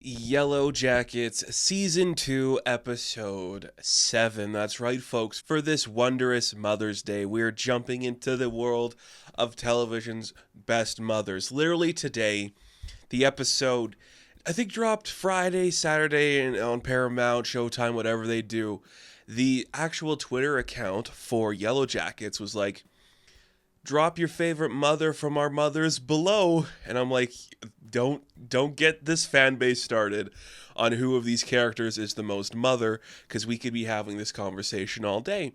Yellowjackets Season 2, Episode 7. That's right, folks. For this wondrous Mother's Day, we're jumping into the world of television's best mothers. Literally today, the episode, I think, dropped Friday, Saturday, and on Paramount, Showtime, whatever they do. The actual Twitter account for Yellowjackets was like, drop your favorite mother from our mothers below. And I'm like, don't get this fan base started on who of these characters is the most mother, because we could be having this conversation all day.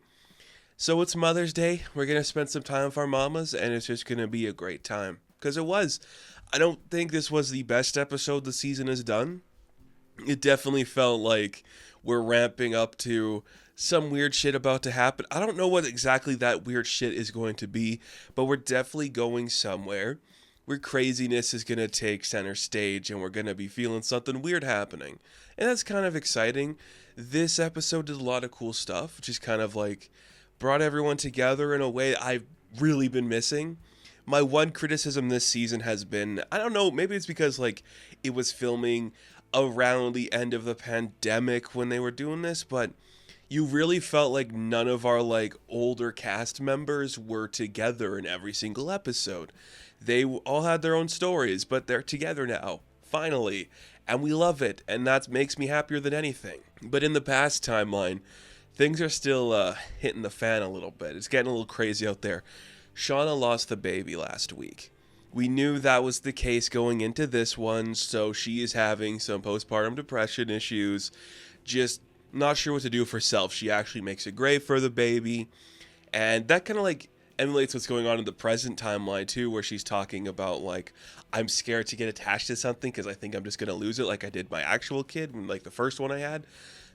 So it's Mother's Day. We're going to spend some time with our mamas, and it's just going to be a great time. Because it was. I don't think this was the best episode the season has done. It definitely felt like we're ramping up to some weird shit about to happen. I don't know what exactly that weird shit is going to be, but we're definitely going somewhere where craziness is going to take center stage and we're going to be feeling something weird happening. And that's kind of exciting. This episode did a lot of cool stuff, just kind of like brought everyone together in a way I've really been missing. My one criticism this season has been, I don't know, maybe it's because like it was filming around the end of the pandemic when they were doing this, but you really felt like none of our like older cast members were together in every single episode. They all had their own stories, but they're together now, finally, and we love it, and that makes me happier than anything. But in the past timeline, things are still hitting the fan a little bit. It's getting a little crazy out there. Shauna lost the baby last week. We knew that was the case going into this one, so she is having some postpartum depression issues, just not sure what to do with herself. She actually makes a grave for the baby, and that kind of like emulates what's going on in the present timeline too, where she's talking about like, I'm scared to get attached to something because I think I'm just going to lose it like I did my actual kid, like the first one I had.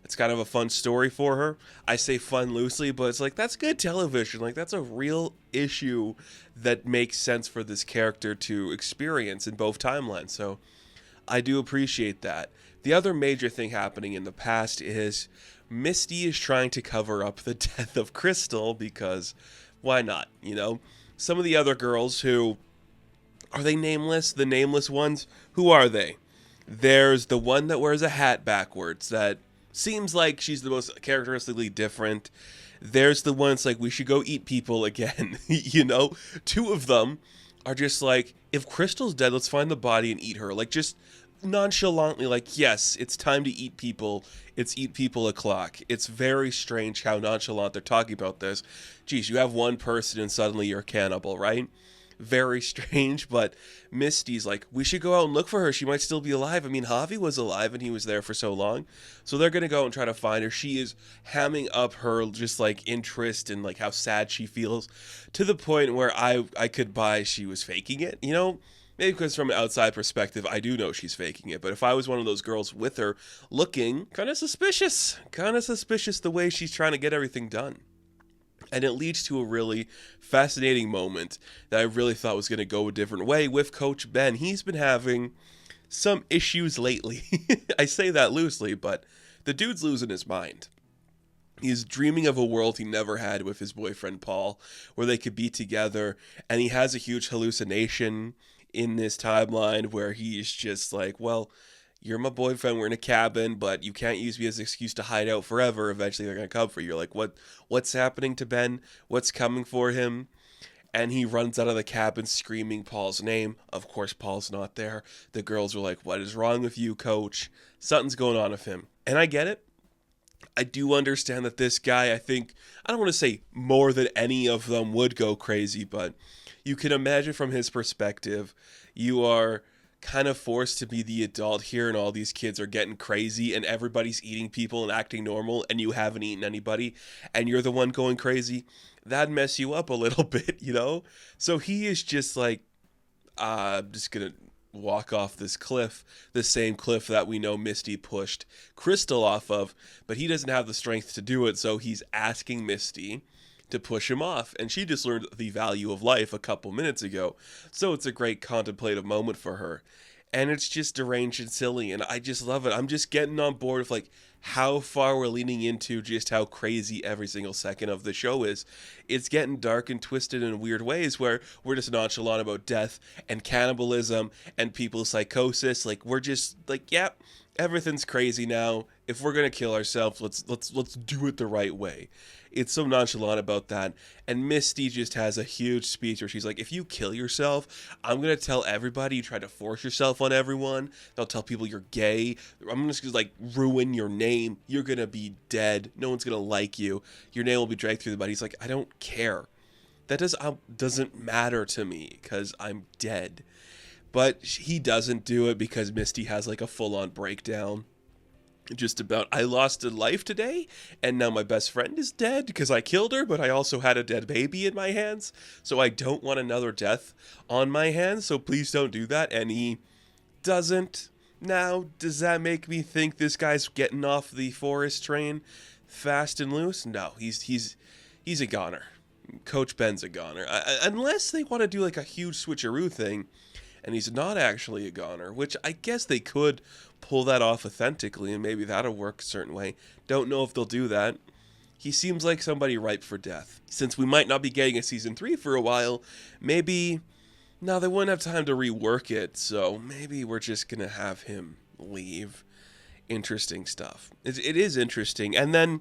It's kind of a fun story for her. I say fun loosely, but it's like, that's good television. Like, that's a real issue that makes sense for this character to experience in both timelines. So I do appreciate that. The other major thing happening in the past is Misty is trying to cover up the death of Crystal because why not, you know? Some of the other girls who, are they nameless? The nameless ones? Who are they? There's the one that wears a hat backwards that seems like she's the most characteristically different. There's the one that's like, we should go eat people again. You know, two of them are just like, if Crystal's dead, let's find the body and eat her. Like, just nonchalantly, like, yes, it's time to eat people. It's eat people o'clock. It's very strange how nonchalant they're talking about this. Geez, you have one person and suddenly you're a cannibal, right? Very strange, but Misty's like, we should go out and look for her. She might still be alive. I mean, Javi was alive and he was there for so long. So they're going to go and try to find her. She is hamming up her just like interest and like how sad she feels to the point where I could buy she was faking it, you know? Maybe because from an outside perspective, I do know she's faking it. But if I was one of those girls with her looking kind of suspicious the way she's trying to get everything done. And it leads to a really fascinating moment that I really thought was going to go a different way with Coach Ben. He's been having some issues lately. I say that loosely, but the dude's losing his mind. He's dreaming of a world he never had with his boyfriend Paul, where they could be together, and he has a huge hallucination in this timeline where he's just like, well, you're my boyfriend, we're in a cabin, but you can't use me as an excuse to hide out forever. Eventually they're going to come for you. You're like, what's happening to Ben? What's coming for him? And he runs out of the cabin screaming Paul's name. Of course, Paul's not there. The girls are like, what is wrong with you, coach? Something's going on with him. And I get it. I do understand that this guy, I don't want to say more than any of them would go crazy, but you can imagine from his perspective, you are kind of forced to be the adult here and all these kids are getting crazy and everybody's eating people and acting normal and you haven't eaten anybody and you're the one going crazy. That'd mess you up a little bit, you know? So he is just like, I'm just going to walk off this cliff, the same cliff that we know Misty pushed Crystal off of, but he doesn't have the strength to do it, so he's asking Misty to push him off, and she just learned the value of life a couple minutes ago, so it's a great contemplative moment for her, and it's just deranged and silly, and I just love it. I'm just getting on board with like how far we're leaning into just how crazy every single second of the show is. It's getting dark and twisted in weird ways where we're just nonchalant about death and cannibalism and people's psychosis. Like, we're just like, yeah, everything's crazy now. If we're gonna kill ourselves, let's do it the right way. It's so nonchalant about that. And Misty just has a huge speech where she's like, if you kill yourself, I'm gonna tell everybody you try to force yourself on everyone. They'll tell people you're gay. I'm just gonna like ruin your name. You're gonna be dead. No one's gonna like you. Your name will be dragged through the mud. He's like, I don't care. That doesn't matter to me because I'm dead. But he doesn't do it because Misty has like a full-on breakdown. Just about, I lost a life today, and now my best friend is dead because I killed her, but I also had a dead baby in my hands, so I don't want another death on my hands, so please don't do that. And he doesn't. Now, does that make me think this guy's getting off the forest train fast and loose? No, he's a goner. Coach Ben's a goner. Unless they want to do like a huge switcheroo thing, and he's not actually a goner, which I guess they could pull that off authentically, and maybe that'll work a certain way. Don't know if they'll do that. He seems like somebody ripe for death. Since we might not be getting a season 3 for a while, maybe... No, they wouldn't have time to rework it, so maybe we're just gonna have him leave. Interesting stuff. It is interesting. And then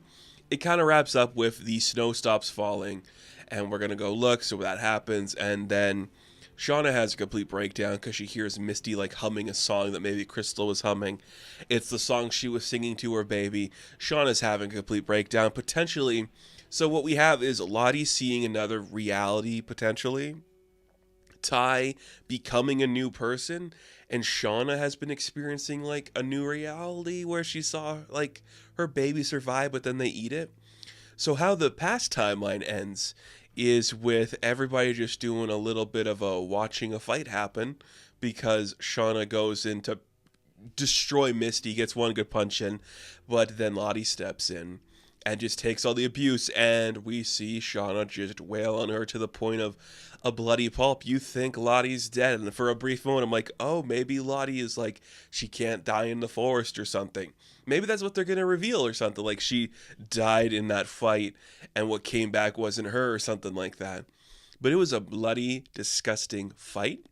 it kind of wraps up with the snow stops falling, and we're gonna go look, so that happens, and then Shauna has a complete breakdown because she hears Misty like humming a song that maybe Crystal was humming. It's the song she was singing to her baby. Shauna's having a complete breakdown, potentially. So what we have is Lottie seeing another reality, potentially. Ty becoming a new person, and Shauna has been experiencing like a new reality where she saw like her baby survive, but then they eat it. So how the past timeline ends is with everybody just doing a little bit of a watching a fight happen because Shauna goes in to destroy Misty, gets one good punch in, but then Lottie steps in and just takes all the abuse, and we see Shauna just wail on her to the point of a bloody pulp. You think Lottie's dead, and for a brief moment I'm like, oh, maybe Lottie is like, she can't die in the forest or something. Maybe that's what they're going to reveal or something, like she died in that fight and what came back wasn't her or something like that. But it was a bloody, disgusting fight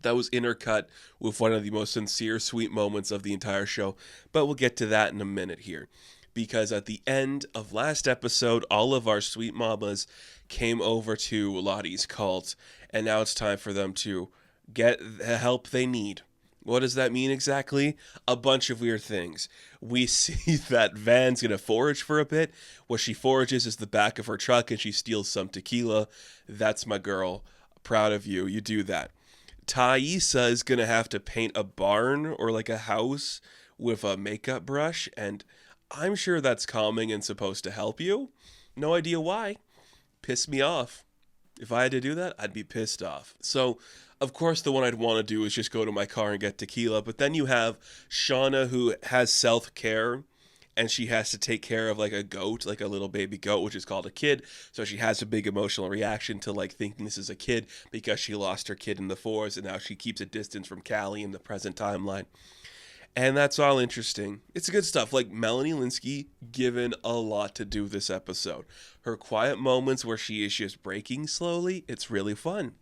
that was intercut with one of the most sincere, sweet moments of the entire show. But we'll get to that in a minute here. Because at the end of last episode, all of our sweet mamas came over to Lottie's cult, and now it's time for them to get the help they need. What does that mean exactly? A bunch of weird things. We see that Van's going to forage for a bit. What she forages is the back of her truck, and she steals some tequila. That's my girl. Proud of you. You do that. Thaisa is going to have to paint a barn or like a house with a makeup brush, and I'm sure that's calming and supposed to help you. No idea why. Piss me off. If I had to do that, I'd be pissed off. So, of course, the one I'd want to do is just go to my car and get tequila. But then you have Shauna, who has self-care, and she has to take care of like a goat, like a little baby goat, which is called a kid. So she has a big emotional reaction to like thinking this is a kid because she lost her kid in the forest, and now she keeps a distance from Callie in the present timeline. And that's all interesting. It's good stuff. Like, Melanie Lynskey given a lot to do this episode. Her quiet moments where she is just breaking slowly, it's really fun.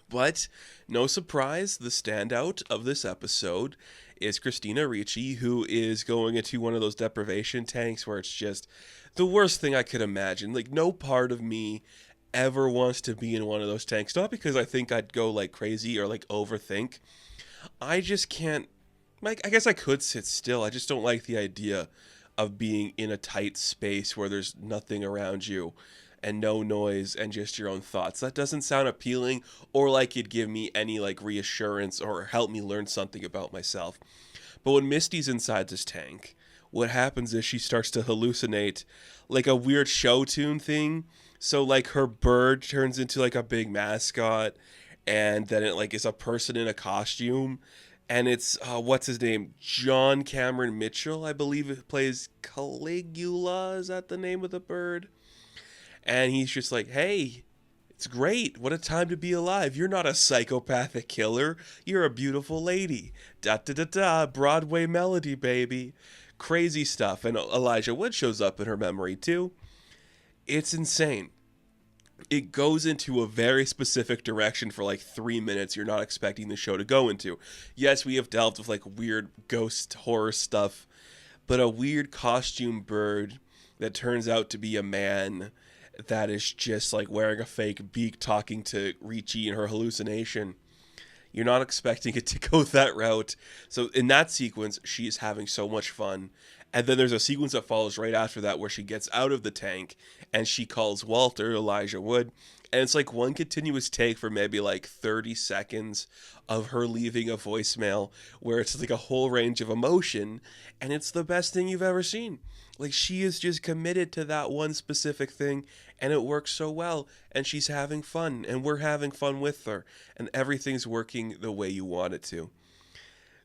But, no surprise, the standout of this episode is Christina Ricci, who is going into one of those deprivation tanks where it's just the worst thing I could imagine. Like, no part of me ever wants to be in one of those tanks. Not because I think I'd go, like, crazy or, like, overthink. I just can't. Like, I guess I could sit still. I just don't like the idea of being in a tight space where there's nothing around you and no noise and just your own thoughts. That doesn't sound appealing or like it'd give me any like reassurance or help me learn something about myself. But when Misty's inside this tank, what happens is she starts to hallucinate like a weird show tune thing. So like her bird turns into like a big mascot, and then it like is a person in a costume. And it's, what's his name? John Cameron Mitchell, I believe, it plays Caligula. Is that the name of the bird? And he's just like, hey, it's great. What a time to be alive. You're not a psychopathic killer. You're a beautiful lady. Da-da-da-da, Broadway melody, baby. Crazy stuff. And Elijah Wood shows up in her memory, too. It's insane. it goes into a very specific direction for like 3 minutes you're not expecting the show to go into. Yes, we have delved with like weird ghost horror stuff, but a weird costume bird that turns out to be a man that is just like wearing a fake beak talking to Ricci in her hallucination. You're not expecting it to go that route. So in that sequence, she is having so much fun. And then there's a sequence that follows right after that where she gets out of the tank and she calls Walter, Elijah Wood. And it's like one continuous take for maybe like 30 seconds of her leaving a voicemail where it's like a whole range of emotion. And it's the best thing you've ever seen. Like she is just committed to that one specific thing and it works so well. And she's having fun and we're having fun with her. And everything's working the way you want it to.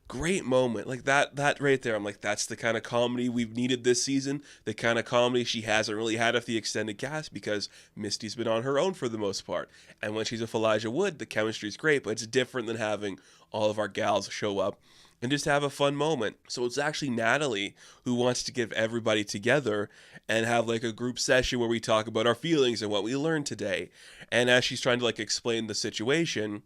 Great moment. Like that right there. I'm like, that's the kind of comedy we've needed this season. The kind of comedy she hasn't really had with the extended cast because Misty's been on her own for the most part. And when she's with Elijah Wood, the chemistry's great, but it's different than having all of our gals show up and just have a fun moment. So it's actually Natalie who wants to get everybody together and have like a group session where we talk about our feelings and what we learned today. And as she's trying to like explain the situation,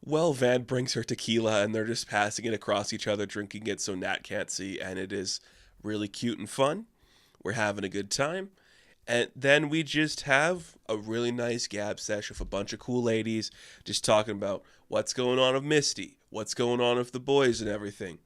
well, Van brings her tequila and they're just passing it across each other, drinking it so Nat can't see. And it is really cute and fun. We're having a good time. And then we just have a really nice gab sesh with a bunch of cool ladies just talking about what's going on with Misty, what's going on with the boys and everything.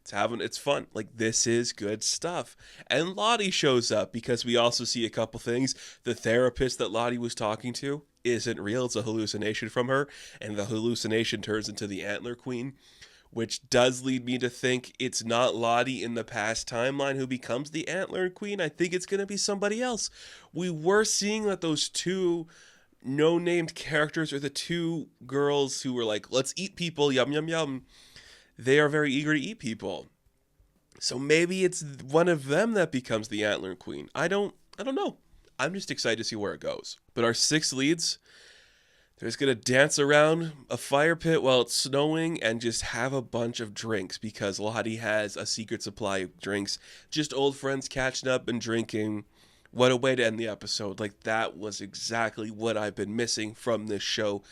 It's fun. Like, this is good stuff. And Lottie shows up because we also see a couple things. The therapist that Lottie was talking to isn't real. It's a hallucination from her. And the hallucination turns into the Antler Queen, which does lead me to think it's not Lottie in the past timeline who becomes the Antler Queen. I think it's going to be somebody else. We were seeing that those two no-named characters are the two girls who were like, let's eat people, yum, yum, yum. They are very eager to eat people. So maybe it's one of them that becomes the Antler Queen. I don't know. I'm just excited to see where it goes. But our 6 leads, they're just going to dance around a fire pit while it's snowing and just have a bunch of drinks because Lottie has a secret supply of drinks. Just old friends catching up and drinking. What a way to end the episode. Like, that was exactly what I've been missing from this show.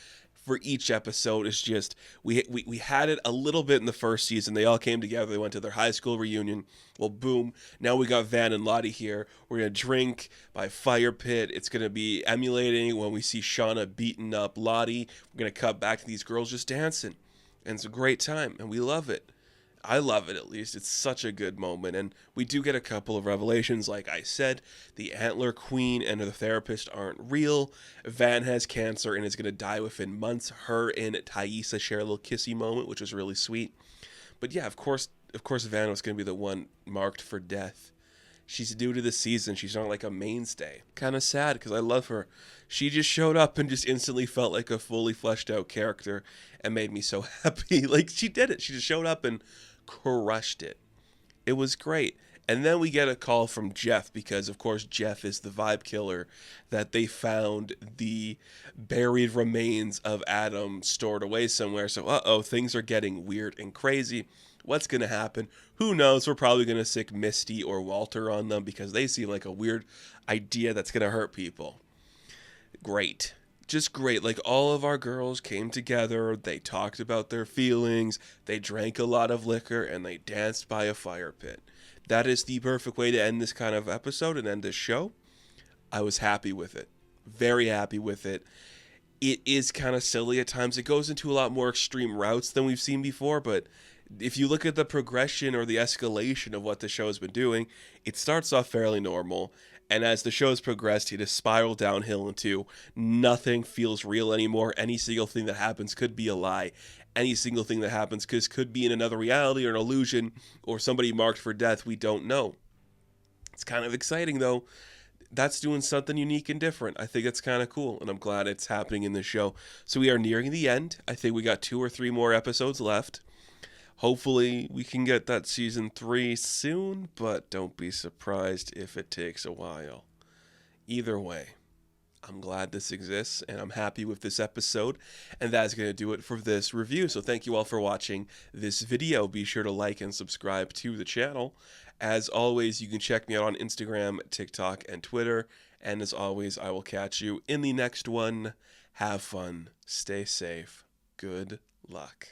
For each episode is just we had it a little bit in the first season. They all came together. They went to their high school reunion. Well, boom. Now we got Van and Lottie here. We're going to drink by fire pit. It's going to be emulating when we see Shauna beating up Lottie. We're going to cut back to these girls just dancing. And it's a great time. And we love it. I love it, at least. It's such a good moment. And we do get a couple of revelations. Like I said, the Antler Queen and the therapist aren't real. Van has cancer and is going to die within months. Her and Thaisa share a little kissy moment, which was really sweet. But yeah, of course, Van was going to be the one marked for death. She's new to the season. She's not like a mainstay. Kind of sad because I love her. She just showed up and just instantly felt like a fully fleshed out character and made me so happy. Like, she did it. She just showed up and crushed it. It was great. And then we get a call from Jeff because, of course, Jeff is the vibe killer that they found the buried remains of Adam stored away somewhere. So, things are getting weird and crazy. What's going to happen? Who knows? We're probably going to sick Misty or Walter on them because they seem like a weird idea that's going to hurt people. Great. Just great. Like, all of our girls came together, they talked about their feelings, they drank a lot of liquor, and they danced by a fire pit. That is the perfect way to end this kind of episode and end this show. I was happy with it. Very happy with it. It is kind of silly at times. It goes into a lot more extreme routes than we've seen before, but if you look at the progression or the escalation of what the show has been doing, it starts off fairly normal. And as the show's progressed, it has spiraled downhill into nothing feels real anymore. Any single thing that happens could be a lie. Any single thing that happens could be in another reality or an illusion or somebody marked for death. We don't know. It's kind of exciting, though. That's doing something unique and different. I think it's kind of cool, and I'm glad it's happening in this show. So we are nearing the end. I think we got 2 or 3 more episodes left. Hopefully we can get that season 3 soon, but don't be surprised if it takes a while. Either way, I'm glad this exists, and I'm happy with this episode, and that's going to do it for this review. So thank you all for watching this video. Be sure to like and subscribe to the channel. As always, you can check me out on Instagram, TikTok, and Twitter. And as always, I will catch you in the next one. Have fun. Stay safe. Good luck.